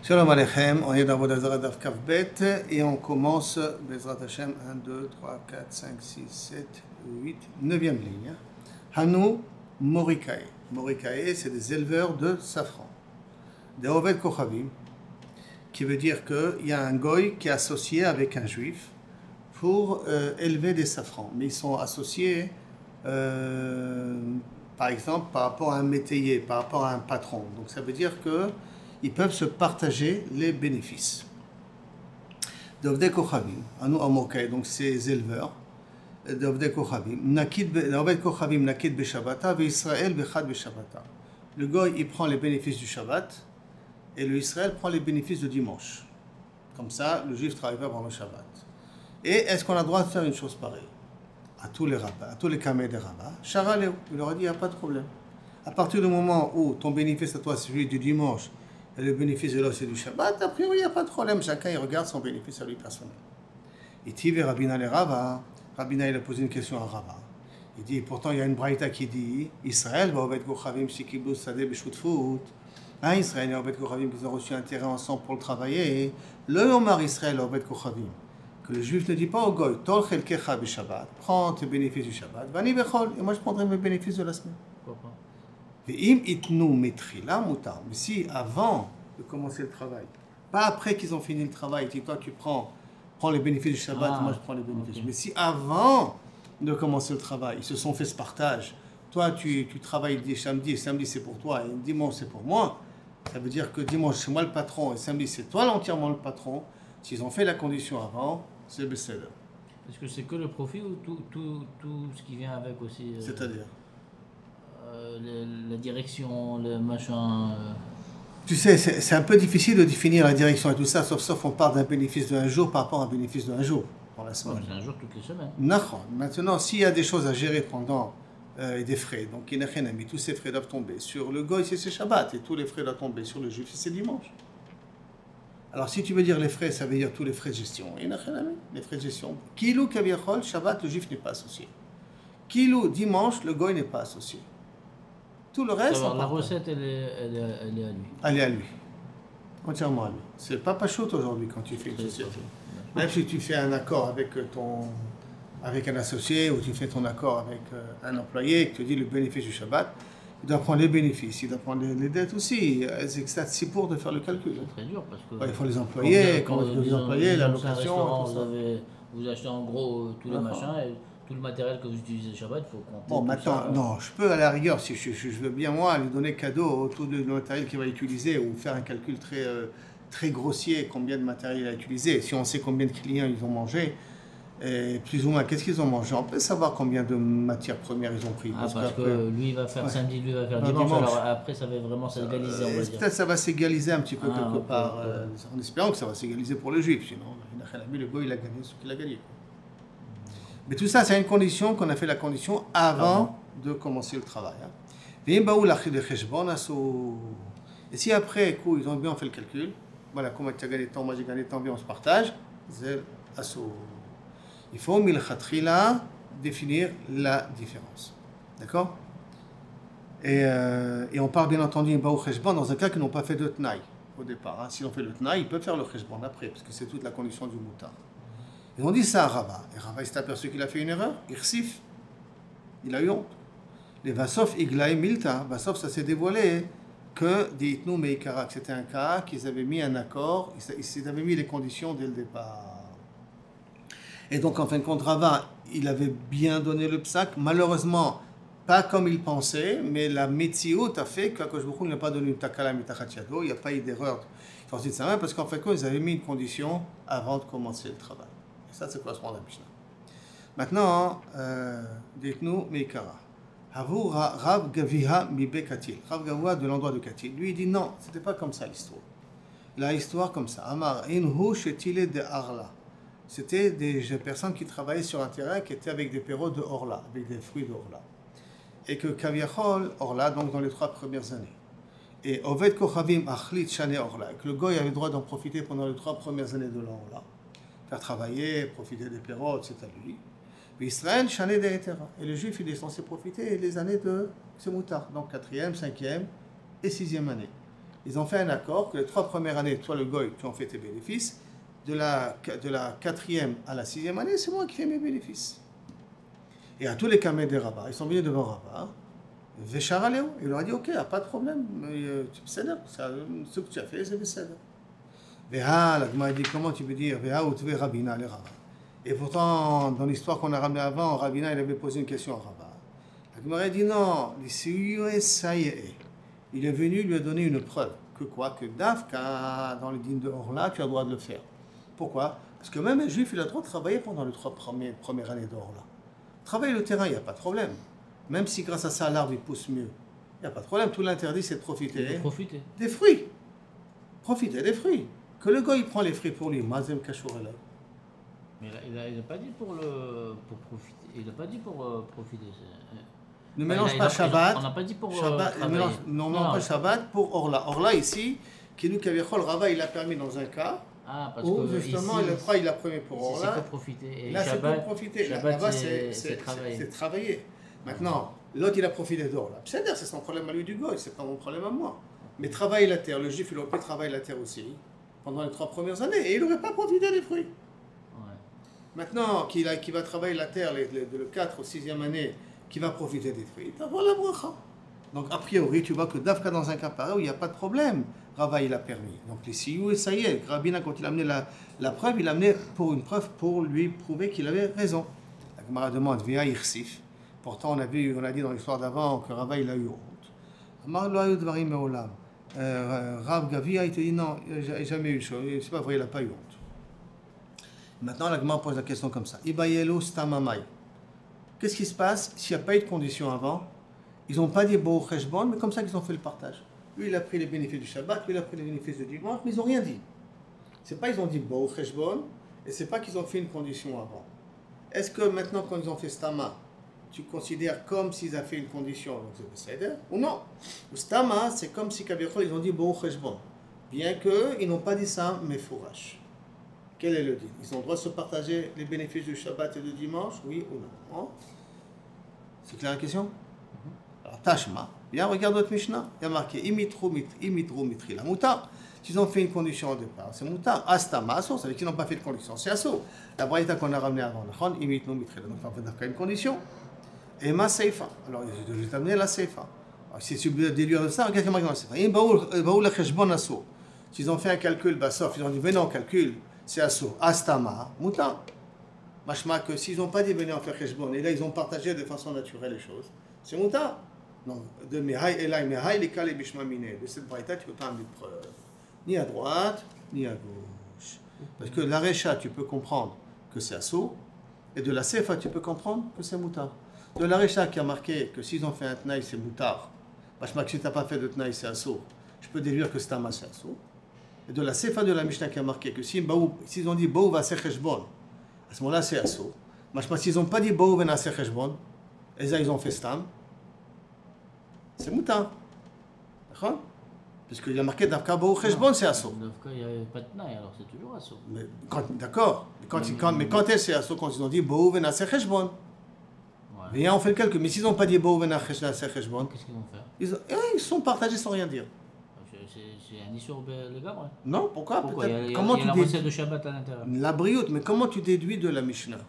Shalom Aleichem, on est dans Avodah Zarah Daf Kaf Bet et on commence Bezrat Hashem 1, 2, 3, 4, 5, 6, 7, 8, 9e ligne. Hanou Morikae. Morikae, c'est des éleveurs de safran. Des Oved Kochavim, qui veut dire qu'il y a un goy qui est associé avec un juif pour élever des safrans. Mais ils sont associés, par exemple, par rapport à un métayer, par rapport à un patron. Donc ça veut dire que ils peuvent se partager les bénéfices. D'Ovdei Kochavim, Anu Amokai, donc ces éleveurs, d'Ovdei Kochavim, Oved Kochavim Nakid Beshabbata, Israël Bechad Beshabbata. Le goy, il prend les bénéfices du Shabbat, et le Israël prend les bénéfices du dimanche. Comme ça, le juif travaille pas pendant le Shabbat. Et est-ce qu'on a le droit de faire une chose pareille? À tous les rabbins, à tous les kameh des rabbins, Charaleo, il leur a dit, il n'y a pas de problème. À partir du moment où ton bénéfice à toi, c'est celui du dimanche, et le bénéfice de l'autre, c'est du Shabbat, a priori, il n'y a pas de problème. Chacun, il regarde son bénéfice à lui personnel. Et Tiv et Rabina le Rava, Rabina, il a posé une question à Rava. Il dit, pourtant, il y a une braïta qui dit, Israël va Oved Kochavim Shikiblu Sadeh Beshutfut. Israël et Oved Kochavim qui ont reçu un terrain ensemble pour le travailler. Le Yomar Israël Oved Kochavim. Que le juif ne dit pas au goy, Tol Chelkecha Beshabbat, prends tes bénéfices du Shabbat, Vani Bechol, et moi je prendrai mes bénéfices de la semaine. Pourquoi? Mais si avant de commencer le travail, pas après qu'ils ont fini le travail, toi tu prends les bénéfices du Shabbat, moi je prends les bénéfices. Okay. Mais si avant de commencer le travail, ils se sont fait ce partage, toi tu travailles samedi, et samedi c'est pour toi, et dimanche c'est pour moi, ça veut dire que dimanche c'est moi le patron, et samedi c'est toi entièrement le patron. S'ils ont fait la condition avant, c'est Besséder. Est-ce que c'est que le profit ou tout ce qui vient avec aussi C'est-à-dire la direction, le machin. Tu sais, c'est un peu difficile de définir la direction et tout ça, sauf on parle d'un bénéfice d'un jour par rapport à un bénéfice d'un jour pour la semaine. C'est un jour toutes les semaines. Maintenant, s'il y a des choses à gérer pendant des frais, donc tous ces frais doivent tomber sur le goy, c'est Shabbat, et tous les frais doivent tomber sur le juif, c'est dimanche. Alors, si tu veux dire les frais, ça veut dire tous les frais de gestion. Les frais de gestion. Kilou Kaviachol, Shabbat, le juif n'est pas associé. Kilou, dimanche, le goy n'est pas associé. Tout le reste. Alors, la recette, elle est à lui. Elle est à lui. Entièrement à lui. C'est pas pachout aujourd'hui quand tu fais une société. Même si tu fais un accord avec un associé ou tu fais ton accord avec un employé qui te dit le bénéfice du Shabbat, il doit prendre les bénéfices, il doit prendre les dettes aussi. C'est si pour de faire le calcul. C'est très dur parce que. Il faut les employer, la location. Vous achetez en gros tous les machins. Tout le matériel que vous utilisez le Shabbat, il faut compter. Bon, maintenant, non, je peux à la rigueur, si je veux bien, moi, lui donner cadeau tout le matériel qu'il va utiliser ou faire un calcul très grossier, combien de matériel il a utilisé. Si on sait combien de clients ils ont mangé, et plus ou moins, qu'est-ce qu'ils ont mangé, on peut savoir combien de matières premières ils ont pris. Parce que lui, il va faire samedi, lui, il va faire dimanche, alors après, ça va vraiment s'égaliser, on va dire. Peut-être ça va s'égaliser un petit peu quelque part, en espérant que ça va s'égaliser pour le juif. Sinon, le goy, il a gagné ce qu'il a gagné. Mais tout ça, c'est une condition qu'on a fait la condition avant de commencer le travail. Et si après coup, ils ont bien fait le calcul, voilà, comment tu as gagné tant, moi j'ai gagné tant, bien on se partage, il faut définir la différence. D'accord? Et on parle bien entendu dans un cas qu'ils n'ont pas fait de tnaï au départ. S'ils ont fait le tnaï, ils peuvent faire le cheshbon après, parce que c'est toute la condition du moutard. Et on dit ça à Rava. Et Rava s'est aperçu qu'il a fait une erreur. Irsif. Il a eu honte. Les Vassof, Iglaï, Milta. Vassof, ça s'est dévoilé que des Itnou Meikara, que c'était un cas, qu'ils avaient mis un accord, ils avaient mis les conditions dès le départ. Et donc, en fin de compte, Rava, il avait bien donné le psaque. Malheureusement, pas comme il pensait, mais la Metsiout a fait qu'Akadosh Baruch Hu n'a pas donné une takala mitachat yado. Il n'y a pas eu d'erreur sortie de sa main, parce qu'en fait, ils avaient mis une condition avant de commencer le travail. Ça, c'est correspond à la Mishnah. Maintenant, dites-nous, Meikara. Havou Rav Gaviha Mibe Katil. Rav Gavua de l'endroit de Katil. Lui, il dit non, c'était pas comme ça l'histoire. La histoire comme ça. Amar Inhu Shetile de Arla. C'était des personnes qui travaillaient sur un terrain qui était avec des perros de Orla, avec des fruits d'Orla. Et que Kaviachol, Orla, donc dans les 3 premières années. Et Oved Kochavim Achlit Shane Orla. Et que le goy avait le droit d'en profiter pendant les 3 premières années de l'Orla. Faire travailler, profiter des pérodes, c'est à lui. Mais Israël, chané des Hétera. Et le juif, il est censé profiter les années de ses moutards. Donc 4e, 5e et 6e année. Ils ont fait un accord que les 3 premières années, toi le goy, tu en fais tes bénéfices. De la 4e à la 6e année, c'est moi qui fais mes bénéfices. Et à tous les camés des rabbins, ils sont venus devant Rabbah. Véchara Léo, il leur a dit ok, pas de problème, tu peux céder, ce que tu as fait, c'est céder. Véha, la Gemara dit comment tu peux dire Véha ou Tvé Rabina les rabbins. Et pourtant, dans l'histoire qu'on a ramenée avant, Rabina il avait posé une question à Rabbah. La Gemara dit non, il est venu lui donner une preuve. Que quoi? Que Dafka, dans le dîme de Orla, tu as le droit de le faire. Pourquoi? Parce que même un juif, il a le droit de travailler pendant les 3 premières années d'Orla. Travailler le terrain, il n'y a pas de problème. Même si grâce à ça, l'arbre il pousse mieux. Il n'y a pas de problème. Tout l'interdit, c'est de profiter des fruits. Profiter des fruits. Que le gars, il prend les fruits pour lui. Mazem Kachourela. Mais il n'a pas dit pour profiter. Il n'a pas dit pour profiter. Ne mélange pas Shabbat. On n'a pas dit pour Shabbat, travailler. non, pas Shabbat pour Orla. Orla, ici, qui nous Kavichol, Rava, il a permis dans un cas. Parce où que justement, ici, le 3, il a permis pour Orla. C'est pour profiter. Et là, c'est Shabbat, pour profiter. Shabbat, Là-bas, c'est travailler. C'est travailler. Maintenant, l'autre, il a profité d'Orla. C'est son problème à lui du goy, c'est pas mon problème à moi. Mais travailler la terre, le juif, il aurait pu travailler la terre aussi, pendant les 3 premières années, et il n'aurait pas profité des fruits. Ouais. Maintenant, qu'il va travailler la terre, le 4 ou 6e année, qui va profiter des fruits, tu vas la bracha. Donc, a priori, tu vois que Dafka, dans un cas pareil, où il n'y a pas de problème, Rava, il a permis. Donc, les Siyou, et ça y est, Rabina, quand il a amené la preuve, il l'a amené pour une preuve, pour lui prouver qu'il avait raison. La Gemara demande, Via Irsif. Pourtant, on a dit dans l'histoire d'avant que Rava, il a eu honte. Amar lo ayu dvarim me'olam. Rav Gavia, il te dit non, il n'a jamais eu chaud. C'est pas vrai, il n'a pas eu honte. Maintenant, la Gemara pose la question comme ça. Ibayelo stamamai. Qu'est-ce qui se passe s'il n'y a pas eu de condition avant? Ils n'ont pas dit Bo Cheshbon, mais comme ça qu'ils ont fait le partage. Lui, il a pris les bénéfices du Shabbat, lui, il a pris les bénéfices du dimanche, mais ils n'ont rien dit. C'est pas ils ont dit Bo Cheshbon, et c'est pas qu'ils ont fait une condition avant. Est-ce que maintenant, quand ils ont fait Stama, tu considères comme s'ils ont fait une condition, donc c'est Besséder, ou non? Le Stama, c'est comme si Kavichol, ils ont dit Bo Cheshbon, bien qu'ils n'ont pas dit ça, mais Fourash. Quel est le dit? Ils ont le droit de se partager les bénéfices du Shabbat et du dimanche, oui ou non? C'est clair la question? Alors, Tashma, bien, regarde votre Mishnah. Il y a marqué Imitru mitri la moutar. S'ils ont fait une condition au départ, c'est moutar. Astama, assour, ça veut dire qu'ils n'ont pas fait de condition, c'est assour. La braïta qu'on a ramenée avant, Imitru mitri, donc ça veut dire qu'il y a une condition. Et ma seifa. Alors, je vais t'amener la seifa. Alors, si tu veux déduire de ça, regarde comment il y a la seifa. Baoul la cheshbon assour. S'ils ont fait un calcul, sauf, ils ont dit, venez en calcul. C'est assour. Astama, moutar. Machma que s'ils n'ont pas dit venez en faire cheshbon, et là ils ont partagé de façon naturelle les choses, c'est moutar. Donc, de Mehai Elai Mehai, les Kale Bishma Mine. De cette braïta, tu ne peux pas amener de preuve. Ni à droite, ni à gauche. Parce que la Recha, tu peux comprendre que c'est assour, et de la Sefa, tu peux comprendre que c'est moutar. De la Recha qui a marqué que s'ils ont fait un Tnaï, c'est moutar. Machma que si tu n'as pas fait de Tnaï, c'est assour. Je peux déduire que c'est un c'est assour. Et de la Sefa de la Mishnah qui a marqué que s'ils ont dit Baou va se cheshbon, à ce moment-là, c'est assour. Machma, s'ils n'ont pas dit Baou va se cheshbon, et ça, ils ont fait stam, c'est moutar. D'accord? Puisqu'il y a marqué Dafka Baou cheshbon, c'est assour. Dafka, il n'y avait pas de Tnaï, alors c'est toujours assour. D'accord. Mais quand est-ce c'est assour? Quand ils ont dit Baou va se cheshbon. Viens, on fait le calcul. Mais s'ils n'ont pas dit Baou va se cheshbon, qu'est-ce qu'ils vont faire? Ils sont partagés sans rien dire. C'est un issur les gars, ouais. Non, pourquoi? Pourquoi? Il y a Comment la recette de Shabbat à l'intérieur. La brioute, mais comment tu déduis de la Mishnah?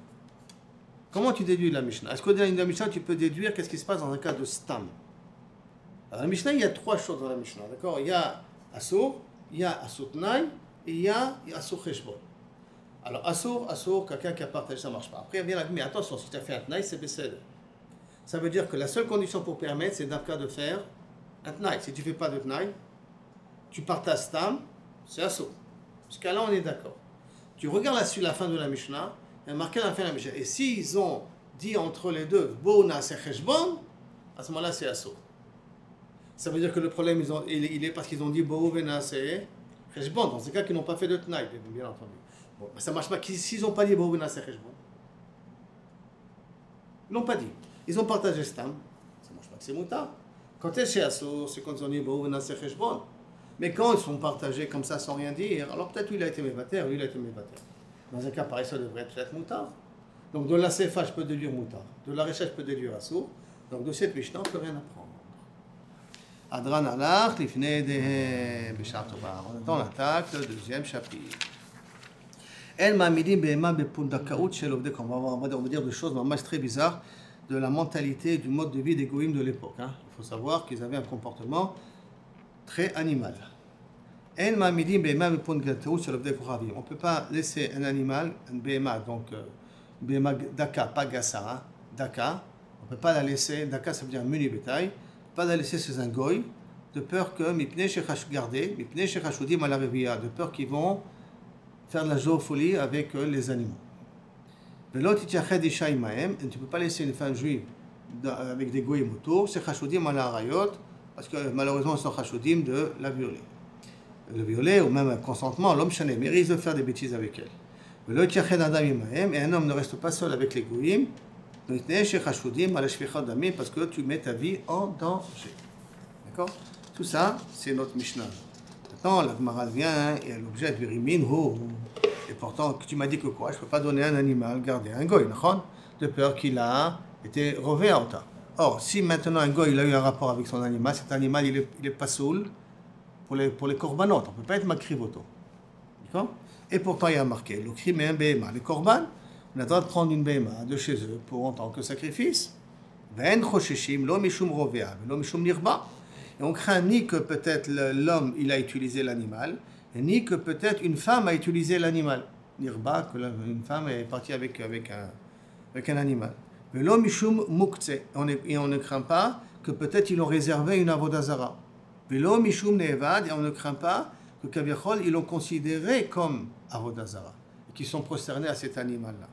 Comment tu déduis de la Mishnah? Est-ce que dans la Mishnah, tu peux déduire qu'est-ce qui se passe dans un cas de stam? Dans la Mishnah, il y a 3 choses dans la Mishnah, d'accord? Il y a Assour, il y a Assour Tnaï, et il y a Assour Cheshbon. Alors, Assour, quelqu'un qui a partagé, ça ne marche pas. Après, il vient mais attention, si tu as fait un Tnaï, c'est Besséder. Ça veut dire que la seule condition pour permettre, c'est d'Afka de faire un Tnaï. Si tu ne fais pas de Tnaï, tu partages Stam, c'est Assour. Jusqu'à là, on est d'accord. Tu regardes la fin de la Mishnah, il y a marqué la fin de la Mishnah. Et s'ils ont dit entre les deux, Bona c'est Cheshbon, à ce moment-là, c'est Assour. Ça veut dire que le problème, il est parce qu'ils ont dit Bona c'est Cheshbon. Dans ce cas, qu'ils n'ont pas fait de Tnaï, bien entendu. Bon, ça ne marche pas. S'ils n'ont pas dit Bona c'est Cheshbon, ils n'ont pas dit. Ils ont partagé Stam, ça ne marche pas que c'est Mouta. Quand est-ce Assour, c'est quand ils ont dit Bona c'est Cheshbon. Mais quand ils sont partagés comme ça sans rien dire, alors peut-être lui il a été mévater, lui il a été mévater. Dans un cas pareil, ça devrait être moutard. Donc de la Sefa, je peux déduire moutard. De la Recha, je peux déduire Assour. Donc de cette Mishnah, on ne peut rien apprendre. Adran alach lifnei dehem b'shar tova. On attend l'attaque, le deuxième chapitre. El ma'amidim behema bepundakaout shel ovdei kohen. On va dire des choses vraiment très bizarres de la mentalité et du mode de vie des goïms de l'époque. Il faut savoir qu'ils avaient un comportement très animal. El ma'amidim behema bepundakaout shel ovdei kohen. On ne peut pas laisser un animal, un behema, donc behema daka, pas gassa, daka. On ne peut pas la laisser, daka ça veut dire un menu bétail, pas la laisser chez un goy, de peur que, de peur qu'ils vont faire de la zoophilie avec les animaux. Et tu ne peux pas laisser une femme juive avec des goyim autour, c'est chashudim ala arayot, parce que malheureusement ils sont chashudim de la violer. Le violer, ou même un consentement, l'homme chané, mais il risque de faire des bêtises avec elle. Et un homme ne reste pas seul avec les goyim, parce que tu mets ta vie en danger. D'accord? Tout ça, c'est notre Mishnah. Maintenant, la Gemara vient et elle objecte Virimin Ho. Et pourtant, tu m'as dit que quoi? Je ne peux pas donner un animal, garder un goy, de peur qu'il a été rové à Ota. Or, si maintenant un goy il a eu un rapport avec son animal, cet animal il est pas saoul pour les korbanot. On ne peut pas être makrivoto. D'accord? Et pourtant, il y a marqué le crime est un béma. Les korban, on a le droit de prendre une béma de chez eux pour en tant que sacrifice. Et on craint ni que peut-être l'homme il a utilisé l'animal, ni que peut-être une femme a utilisé l'animal. Nirba, que une femme est partie avec un animal. Et on ne craint pas que peut-être ils ont réservé une avodazara. Et on ne craint pas que Kaviachol, ils l'ont considéré comme avodazara, et qu'ils sont prosternés à cet animal-là.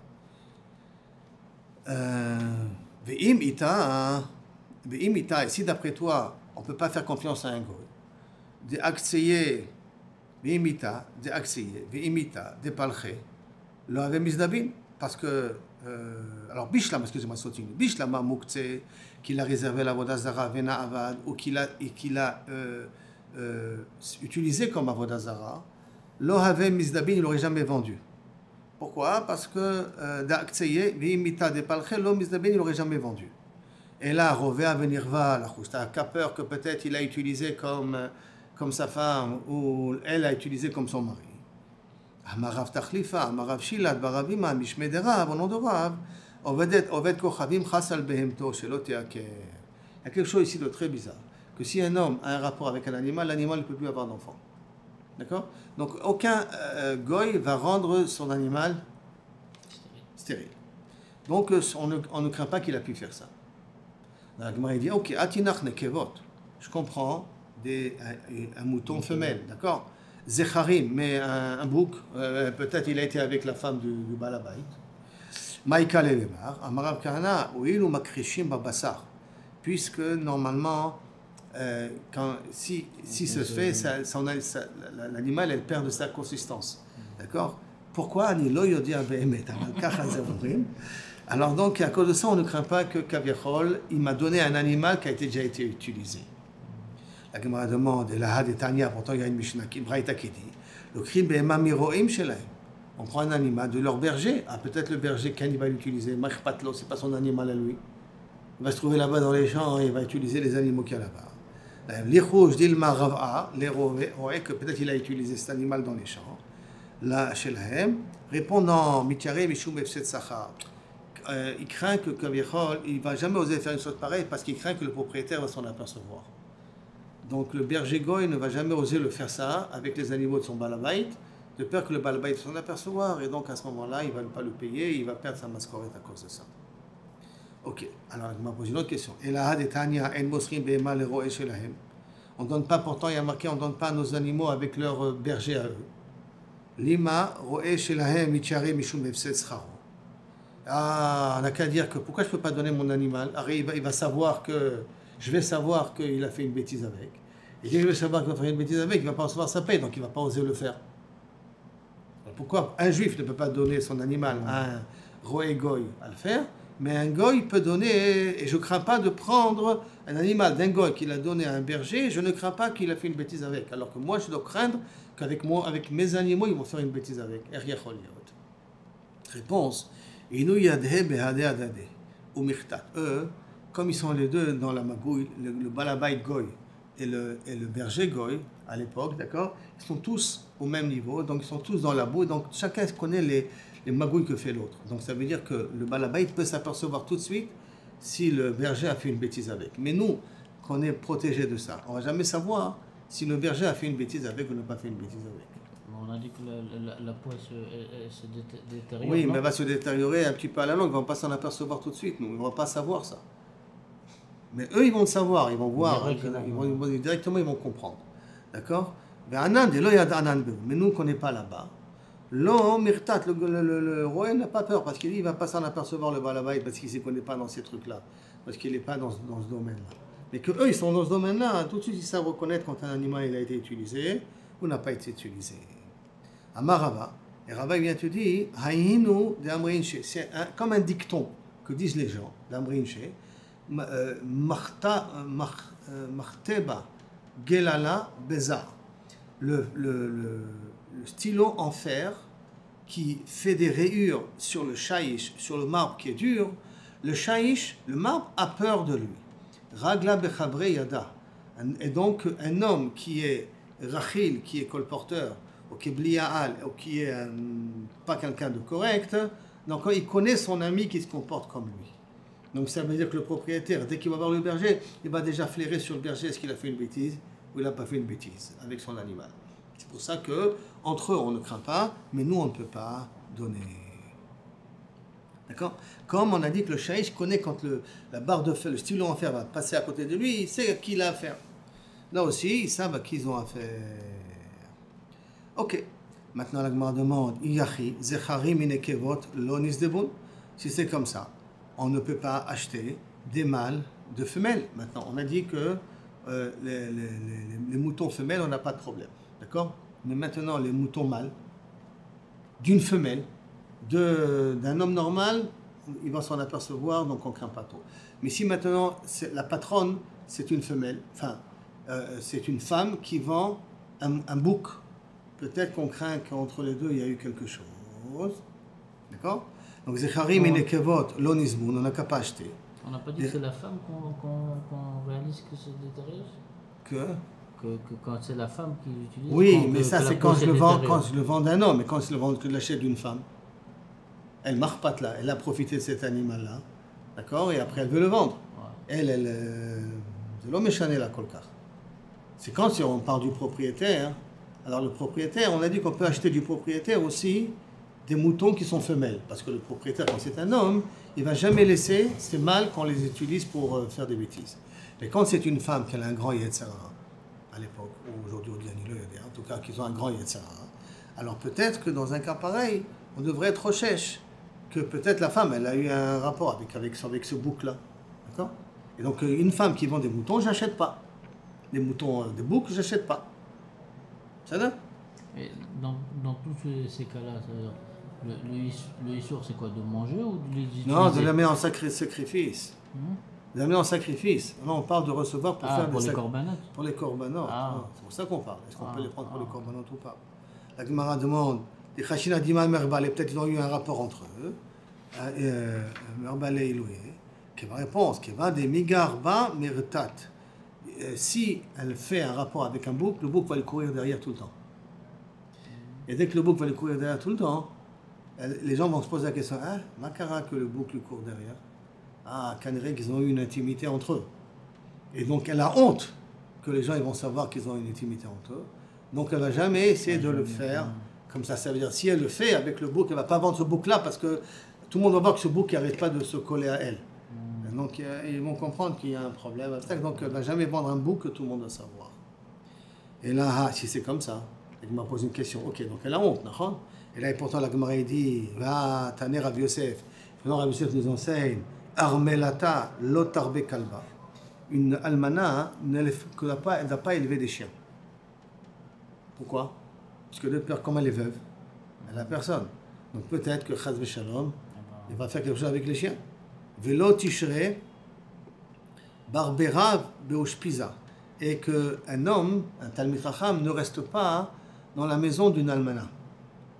Ve'im ita, si d'après toi, on ne peut pas faire confiance à un goy, de akseye, ve'im ita, de palche, lo ave mizdabin, parce que, alors Bishlam, excusez-moi, sautine, Bishlam a mukse, qu'il a réservé la vodazara, vena avad, ou qu'il a utilisé comme avodazara, lo ave mizdabin, il l'aurait jamais vendu. Pourquoi? Parce que d'Aktseye, Vimita de Palche, l'homme Mizdabin, il n'aurait jamais vendu. Et là, Rové à venir va, la Khousta, qu'a peur que peut-être il a utilisé comme sa femme, ou elle a utilisé comme son mari. Amarav Tachlifa, Amarav Shilat, Baravima, Mishmederav, au nom de Rav, Oved Kochavim, Chasal Behemto, Sheloteaker. Il y a quelque chose ici de très bizarre. Que si un homme a un rapport avec un animal, l'animal ne peut plus avoir d'enfant. D'accord? Donc, aucun goy va rendre son animal stérile. Donc, on ne craint pas qu'il a pu faire ça. La Gemara dit, ok, atinach nekevot. Je comprends un mouton femelle, d'accord? Zecharim, mais un bouc, peut-être il a été avec la femme du balabait. Maïka lelemar, amarav kahana, ou makrishim babasar. Puisque, normalement, si ce se fait, l'animal elle perd de sa consistance. D'accord? Pourquoi? Alors donc, à cause de ça, on ne craint pas que Kaviachol, il m'a donné un animal qui a déjà été utilisé. La Gemara demande, et la Hadetania, pourtant il y a une Mishnah qui dit, le crime behema miroim shelaim. On prend un animal de leur berger. Ah, peut-être le berger, quand il va l'utiliser, Machpatlo, c'est pas son animal à lui. Il va se trouver là-bas dans les champs et il va utiliser les animaux qu'il y a là-bas. L'Ichouj d'Ilma Rav'a, que peut-être il a utilisé cet animal dans les champs. Là, chez Lahem, répondant Mityare Mishum Efset Sachar. Il craint que Kaviachol, il ne va jamais oser faire une chose pareille parce qu'il craint que le propriétaire va s'en apercevoir. Donc le berger goy ne va jamais oser le faire ça avec les animaux de son balabait, de peur que le balabait va s'en apercevoir, et donc à ce moment-là, il ne va pas le payer, il va perdre sa mascorette à cause de ça. Ok, alors je me pose une autre question. On ne donne pas, pourtant il y a marqué, on ne donne pas nos animaux avec leur berger à eux. Lima, roe shelahem michare mishum efset scharo. Ah, on n'a qu'à dire que pourquoi je ne peux pas donner mon animal? Il va savoir que, je vais savoir qu'il a fait une bêtise avec. Et si je vais savoir qu'il a fait une bêtise avec, il ne va pas recevoir sa paie, donc il ne va pas oser le faire. Alors pourquoi un juif ne peut pas donner son animal à un roe goy à le faire? Mais un goy peut donner, et je ne crains pas de prendre un animal d'un goy qu'il a donné à un berger, je ne crains pas qu'il a fait une bêtise avec. Alors que moi, je dois craindre qu'avec moi, avec mes animaux, ils vont faire une bêtise avec. Réponse. Eux, comme ils sont les deux dans la magouille, le balabait goy et le berger Goy, à l'époque, d'accord, ils sont tous au même niveau, donc ils sont tous dans la boue, donc chacun connaît les magouilles que fait l'autre. Donc ça veut dire que le balabait peut s'apercevoir tout de suite si le berger a fait une bêtise avec. Mais nous, qu'on est protégé de ça, on ne va jamais savoir si le berger a fait une bêtise avec ou n'a pas fait une bêtise avec. On a dit que la peau elle se détériore. Oui, non? mais elle va se détériorer un petit peu à la longue, ils ne vont pas s'en apercevoir tout de suite, nous, ils ne vont pas savoir ça. Mais eux, ils vont le savoir, ils vont voir, directement, ils vont comprendre. D'accord? Mais nous, on ne connaît pas là-bas. L'homme, le roi n'a pas peur parce qu'il dit il ne va pas s'en apercevoir le balabait parce qu'il ne se connaît pas dans ces trucs-là, parce qu'il n'est pas dans ce domaine-là. Mais que eux, ils sont dans ce domaine-là, tout de suite, ils savent reconnaître quand un animal il a été utilisé ou n'a pas été utilisé. Amarava, et Rava vient te dire, Haïnu de Amrinche, c'est comme un dicton que disent les gens d'Amrinche, Marteba Gelala Bezar, le stylo en fer qui fait des rayures sur le shaïch, sur le marbre qui est dur, le shaïch, le marbre, a peur de lui. Ragla bechabre yada. Et donc, un homme qui est rachil, qui est colporteur, ou qui est blia'al, ou qui est pas quelqu'un de correct, donc il connaît son ami qui se comporte comme lui. Donc ça veut dire que le propriétaire, dès qu'il va voir le berger, il va déjà flairer sur le berger est-ce qu'il a fait une bêtise ou il n'a pas fait une bêtise avec son animal. C'est pour ça que entre eux on ne craint pas, mais nous on ne peut pas donner. D'accord? Comme on a dit que le shaïch connaît quand la barre de fer, le stylo en fer va passer à côté de lui, il sait à qui il a affaire. Là aussi, ils savent à qui ils ont affaire. Ok. Maintenant la Gemara demande, Iyachi, Zechari minekevot lo nisdebun. Si c'est comme ça, on ne peut pas acheter des mâles de femelles. Maintenant, on a dit que les moutons femelles, on n'a pas de problème. D'accord? Mais maintenant, les moutons mâles, d'une femelle, d'un homme normal, il va s'en apercevoir, donc on ne craint pas trop. Mais si maintenant, la patronne, c'est une femelle, enfin, c'est une femme qui vend un bouc, peut-être qu'on craint qu'entre les deux, il y a eu quelque chose. D'accord? Donc, Zecharim et Nekevot, l'onismoun, on n'a qu'à pas acheter. On n'a pas dit que c'est la femme qu'on réalise que c'est détériore? Que quand c'est la femme qui l'utilise. Oui, mais ça, c'est quand je le vends d'un homme, mais quand je l'achète d'une femme. Elle marche pas là, elle a profité de cet animal-là, d'accord? Et après, elle veut le vendre. Ouais. C'est l'homme échané la colcar. C'est quand si on parle du propriétaire. Alors, le propriétaire, on a dit qu'on peut acheter du propriétaire aussi des moutons qui sont femelles. Parce que le propriétaire, quand c'est un homme, il ne va jamais laisser ces mâles qu'on les utilise pour faire des bêtises. Mais quand c'est une femme qui a un grand Yetzara, à l'époque, ou aujourd'hui au Dianilo, en tout cas, qu'ils ont un grand Yetzara, alors peut-être que dans un cas pareil, on devrait être recherche que peut-être la femme, elle a eu un rapport avec ce bouc-là. D'accord? Et donc, une femme qui vend des moutons, je n'achète pas. Des moutons, des boucs, je n'achète pas. Ça va? Et dans tous ces cas-là, le issour, c'est quoi? De manger ou de les utiliser? Non, de la mettre en sacrifice. De la mettre en sacrifice. Non, on parle de recevoir pour faire pour les corbanotes. Pour les corbanotes. C'est pour ça qu'on parle. Est-ce qu'on peut les prendre pour les corbanotes ou pas? La Gemara demande, les Chachina Dima Merbal, peut-être ils ont eu un rapport entre eux. Merbal et Iloué. Qui va répondre, qui va des Migarba Mertat. Si elle fait un rapport avec un bouc, le bouc va le courir derrière tout le temps. Et dès que le bouc va le courir derrière tout le temps, les gens vont se poser la question, ah, Makara que le bouc lui court derrière. Ah, Canré qu'ils ont eu une intimité entre eux. Et donc elle a honte que les gens ils vont savoir qu'ils ont une intimité entre eux. Donc elle ne va jamais essayer de le faire comme ça. Ça veut dire, si elle le fait avec le bouc, elle ne va pas vendre ce bouc-là parce que tout le monde va voir que ce bouc n'arrête pas de se coller à elle. Donc ils vont comprendre qu'il y a un problème. Donc elle ne va jamais vendre un bouc que tout le monde va savoir. Et là, si c'est comme ça, elle m'a posé une question. Ok, donc elle a honte, d'accord? Et là, pourtant, la Gemara dit, va, Taner Rav Yosef. Maintenant, Rav Yosef nous enseigne, Armelata lotarbe kalba. Une almana, elle n'a pas élevé des chiens. Pourquoi? Parce que de peur, comme elle est veuve, elle n'a personne. Donc peut-être que Chaz Veshalom, il va faire quelque chose avec les chiens. Velo tishre barbera beoshpiza. Et qu'un homme, un Talmid Chacham, ne reste pas dans la maison d'une almana.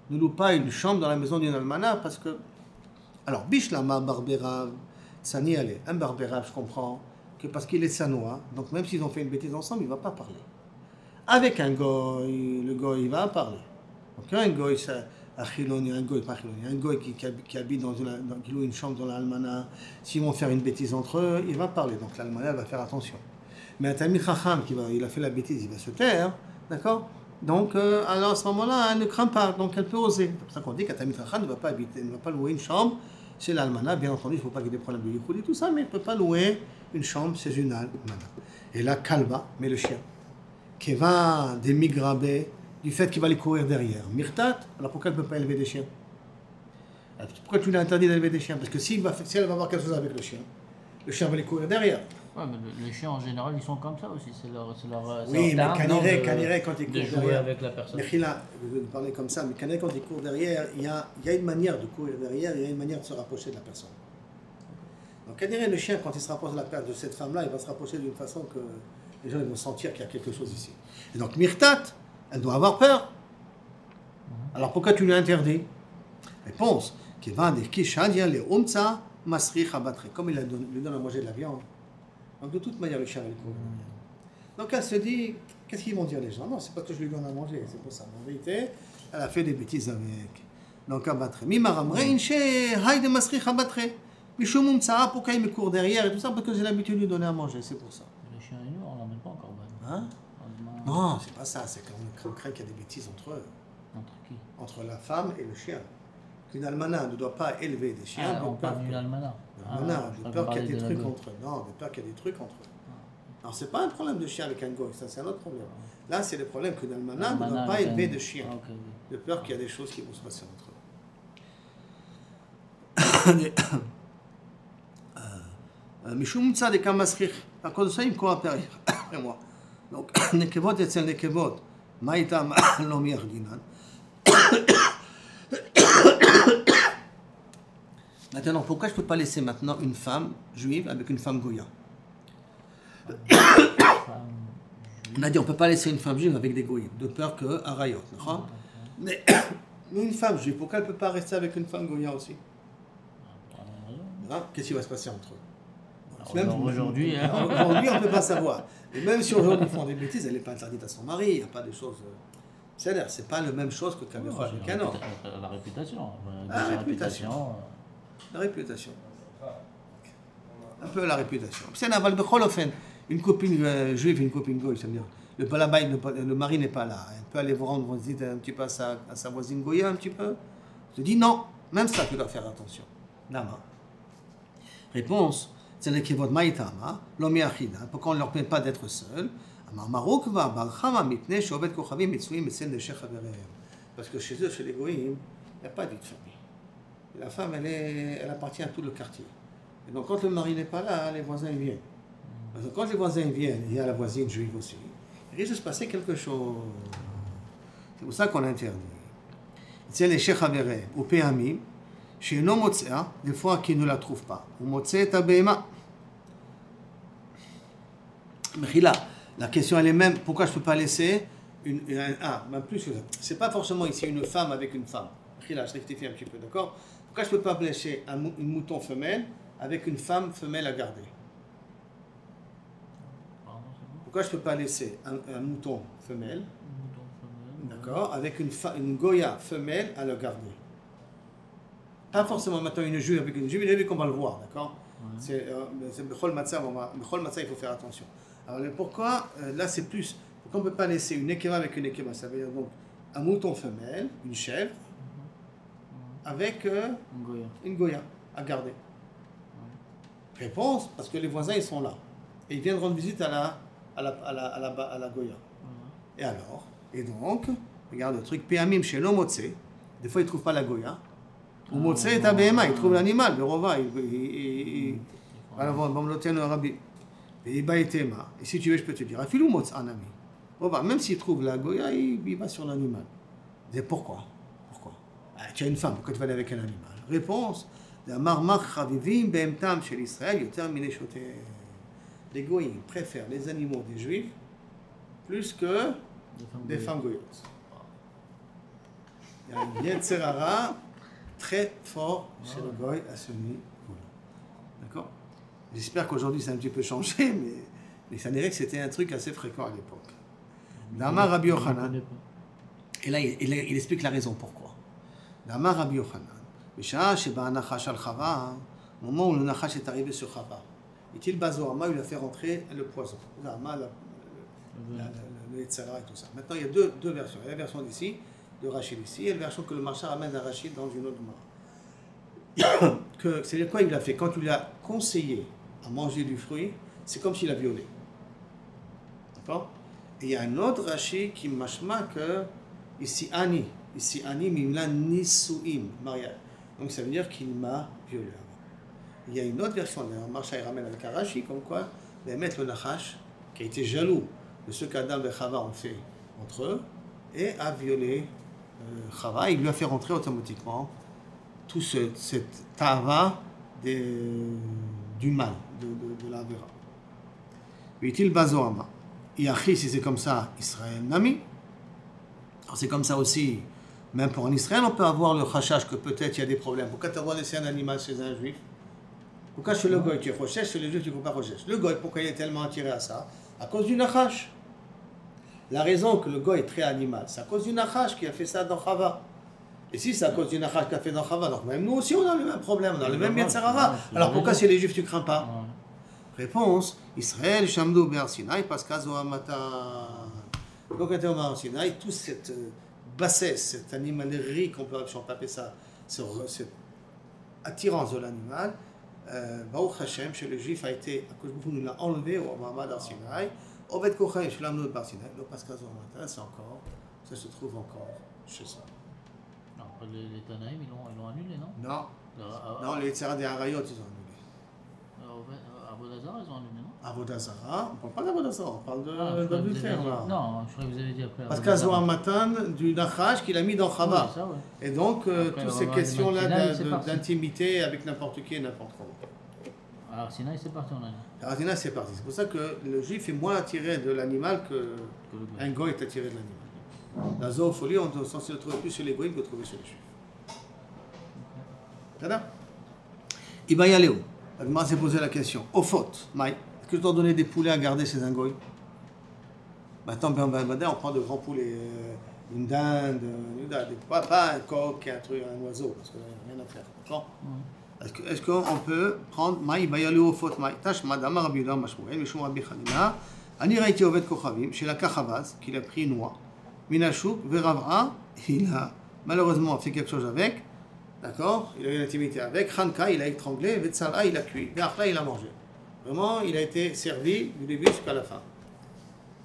Ne loue pas une chambre dans la maison d'une almana parce que... Alors, Bishlama barbera, Sani allez, un barbera, je comprends parce qu'il est sanois, donc même s'ils ont fait une bêtise ensemble, il ne va pas parler. Avec un goy, le goy, il va parler. Donc un goy, un goy qui habite qui loue une chambre dans l'almana, s'ils vont faire une bêtise entre eux, il va parler. Donc l'almana va faire attention. Mais un Talmid Chacham il a fait la bêtise, il va se taire, d'accord? Donc alors à ce moment-là, elle ne craint pas, donc elle peut oser. C'est pour ça qu'on dit qu'un Talmid Chacham ne va pas habiter, ne va pas louer une chambre chez l'almana. Bien entendu, il ne faut pas qu'il y ait des problèmes de yichud et tout ça, mais il ne peut pas louer une chambre chez une almana. Et là, kalba, mais le chien, qui va des migrabés, du fait qu'il va les courir derrière. Mirtat, alors pourquoi elle ne peut pas élever des chiens? Pourquoi tu lui as interdit d'élever des chiens? Parce que si elle va avoir quelque chose avec le chien va les courir derrière. Ouais, mais les chiens en général, ils sont comme ça aussi. C'est leur oui, mais Caniré, quand il de court jouer derrière. avec la personne. Mais Khila, je vais parler comme ça, mais Caniré, quand il court derrière, il y a une manière de courir derrière, il y a une manière de se rapprocher de la personne. Donc Caniré, le chien, quand il se rapproche de cette femme-là, il va se rapprocher d'une façon que les gens ils vont sentir qu'il y a quelque chose ici. Et donc Mirtat, elle doit avoir peur. Alors pourquoi tu lui interdis? Réponse. Comme il lui donne à manger de la viande. Donc de toute manière, le chien va le courir. Donc elle se dit, qu'est-ce qu'ils vont dire les gens? Non, c'est pas que je lui donne à manger, c'est pour ça. En vérité, elle a fait des bêtises avec. Donc abattre. Pourquoi il me court derrière et tout ça? Parce que j'ai l'habitude de lui donner à manger, c'est pour ça. Le chien et nous, on l'emmène pas encore. Hein? Non, c'est pas ça, c'est qu'on craint qu'il y a des bêtises entre eux. Entre qui? Entre la femme et le chien. Qu'une almana ne doit pas élever des chiens. On parle d'une almana. De peur qu'il y ait des trucs entre eux. Non, de peur qu'il y ait des trucs entre eux. Alors, c'est pas un problème de chien avec un goy, ça c'est un autre problème. Là, c'est le problème que l'almana ne doit pas élever de chiens. De peur qu'il y a des choses qui vont se passer entre eux. Mishum tzad ekam masrich. À cause de ça, il me court après moi. Donc, nekevot etzel nekevot. Maïtam lo miardinan. Maintenant, pourquoi je ne peux pas laisser maintenant une femme juive avec une femme goya? On a dit on ne peut pas laisser une femme juive avec des goyim, de peur que arayot. Mais une femme juive, pourquoi elle ne peut pas rester avec une femme goya aussi? Qu'est-ce qui va se passer entre eux? Aujourd'hui, on ne peut pas savoir. Et même si aujourd'hui ils font des bêtises, elle n'est pas interdite à son mari, il n'y a pas de choses. C'est-à-dire, c'est pas la même chose que qu'avec un homme. La réputation. La réputation. Un peu la réputation. C'est un aval de Kholofen. Une copine juive, une copine goy, ça veut dire. Le mari n'est pas là. Elle peut aller vous rendre visite un petit peu à sa voisine goya, un petit peu. Je te dis non. Même ça, tu dois faire attention. Lama. Réponse. C'est l'équivalent de Maïtama, l'homme achida. Pourquoi on ne leur permet pas d'être seuls? Parce que chez eux, chez les goyim, il n'y a pas de vie de famille. Et la femme, elle appartient à tout le quartier. Et donc, quand le mari n'est pas là, les voisins viennent. Parce que quand les voisins viennent, il y a la voisine juive aussi. Il risque de se passer quelque chose. C'est pour ça qu'on interdit. C'est les Shechavere, ou Péamim, chez nos Motsea, des fois qui ne la trouvent pas. Ou Motsea Tabema. Mais là, la question elle est même, pourquoi je ne peux pas laisser même plus que ça. C'est pas forcément ici une femme avec une femme. Là, je rectifie un petit peu, d'accord? Pourquoi je ne peux pas laisser une mouton femelle avec une femme femelle à garder? Pourquoi je ne peux pas laisser un mouton femelle, d'accord, avec une goya femelle à le garder? Pas forcément maintenant une juive avec une juive, il est qu'on va le voir, d'accord? C'est Bechol Matzah, il faut faire attention. Alors pourquoi, là c'est plus, pourquoi on ne peut pas laisser une ékéma avec une ékéma? Ça veut dire donc un mouton femelle, une chèvre, avec une goya à garder. Réponse, parce que les voisins ils sont là. Et ils viennent rendre visite à la goya. Et alors? Et donc, regarde le truc, Péamim chez l'Omotse, des fois ils ne trouvent pas la goya. Ou Motse est à Béma, ils trouvent l'animal, le rova, alors bon, l'obtient le rabbi. Et si tu veux, je peux te dire, Afilou Motse, un ami. Même s'il trouve la goya, il va sur l'animal. Pourquoi? Tu as une femme, pourquoi tu vas aller avec un animal? Réponse, les goyim préfèrent les animaux des juifs plus que des femmes goyotes. Il y a une Yetzerara très fort chez le goy à ce niveau-là. D'accord? J'espère qu'aujourd'hui ça a un petit peu changé, mais ça dirait que c'était un truc assez fréquent à l'époque. D'Amar Rabbi Yochanan, et là il explique la raison pourquoi. D'Amar Rabbi Yochanan, Bisha Sheba Nachash al Chava, au moment où le Nachash est arrivé sur Chava, il Bazoama, il a fait rentrer le poison, le Yetzara et tout ça. Maintenant il y a deux versions. Il y a la version d'ici, de Rachid ici, et la version que le Marchand ramène à Rachid dans une autre mara. C'est-à-dire quoi il a fait? Quand tu lui as conseillé à manger du fruit, c'est comme s'il a violé. D'accord? Et il y a un autre Rachid qui machma que ici mimla nisuim, mariage. Donc ça veut dire qu'il m'a violé. Il y a une autre version, le Marchand ramène avec un Rachid, comme quoi, de mettre le Nachash, qui a été jaloux de ce qu'Adam et Chava ont fait entre eux, et a violé Chava, il lui a fait rentrer automatiquement tout cette tava du mal, de la vera. Vitil bazoama. Yachi, si c'est comme ça, Israël nami. Alors c'est comme ça aussi, même pour un Israël, on peut avoir le chachach que peut-être il y a des problèmes. Pourquoi tu as laissé un animal chez un juif? Pourquoi chez le goy tu es rochèche, chez le juif tu ne peux pas rochèche? Le goy, pourquoi il est tellement attiré à ça? À cause du nachash. La raison que le goy est très animal, c'est à cause du nachash qui a fait ça dans Chava. Et si c'est à cause du nachash qui a fait dans Chava, donc même nous aussi on a le même problème, on a le même Yetzirah. Alors pourquoi chez les juifs tu ne crains pas? Réponse, Israël, Shamdou, Be'ar Sinai, parce qu'Azoamata. Donc, quand on est en Sinaï, toute cette bassesse, cette animalerie qu'on peut appeler ça, cette attirance de l'animal, Baruch Hashem, chez le juif, a été, à cause de nous l'a enlevé au Mahamad Arsinaï, au Bet Kochaim, chez l'Amnoud Barsinaï, donc parce qu'Azoamata, ça se trouve encore chez ça. Non, les Tanaïm, ils l'ont annulé, non? Non, les Yetzirah des Harayot, ils ont annulé. Avodazara, ils ont annulé, non? Avodazara, on ne parle pas d'Avodazara, on parle d'adultère là. Non, je crois que vous avez dit après. Parce qu'Azoamatan, du Nachash qu'il a mis dans Chava. Oui, ça, ouais. Et donc, toutes ces questions-là Sinaï, d'intimité avec n'importe qui et n'importe comment. Alors, Sinaï, c'est parti, on a dit. Alors, Sinaï, c'est parti. C'est pour ça que le juif est moins attiré de l'animal qu'un goy est attiré de l'animal. La zoophilie, on est censé le trouver plus chez les goïs que le trouver chez les juifs. D'accord? Il va y aller où? Agma s'est posé la question. Au faute, Maï, est-ce que je dois donner des poulets à garder chez un goy? Maintenant, on prend de grands poulets, une dinde, pas un coq, un truc, un oiseau, parce qu'il n'y a rien à faire. D'accord? Est-ce qu'on peut prendre Maï, il va y aller au faute, Maï? Tâche, madame, Rabbi Yudah, Mashmouel, Mishum Rabbi Chanina, Ani Raïti Ovet Kochavim, chez la Kachavaz, qu'il a pris une noix, Minashuk, Veravra, il a malheureusement fait quelque chose avec. D'accord? Il a eu une intimité avec. Khanka, il a étranglé. Vetsala, il a cuit. Be'achla, il a mangé. Vraiment, il a été servi du début jusqu'à la fin.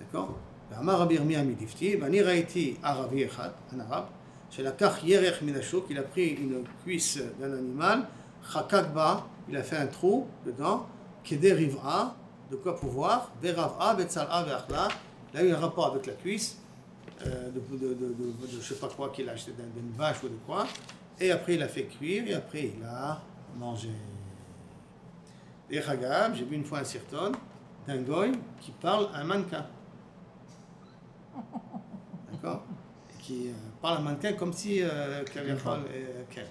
D'accord? Amar Rabbi Yirmiyah midifti. Bani raïti arabi echad, un arabe. Chez la kach yerech minashuk, il a pris une cuisse d'un animal. Chakakba, il a fait un trou dedans. Keder riv'a, de quoi pouvoir. Verav'a, vetsala, ve'achla. Il a eu un rapport avec la cuisse. De je sais pas quoi qu'il a acheté d'une vache ou de quoi. Et après, il a fait cuire, et après, il a mangé. Et Chagab, j'ai vu une fois un sirton d'un goy qui parle à un mannequin. D'accord? Qui parle à un mannequin comme si qu'il avait parlé qu'elle.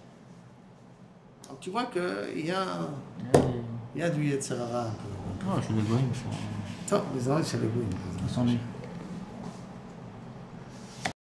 Donc tu vois qu'il y a du Yetzirah un peu. Non, je suis des goyim. Attends, les oreilles, c'est les goyim. Ils sont nus.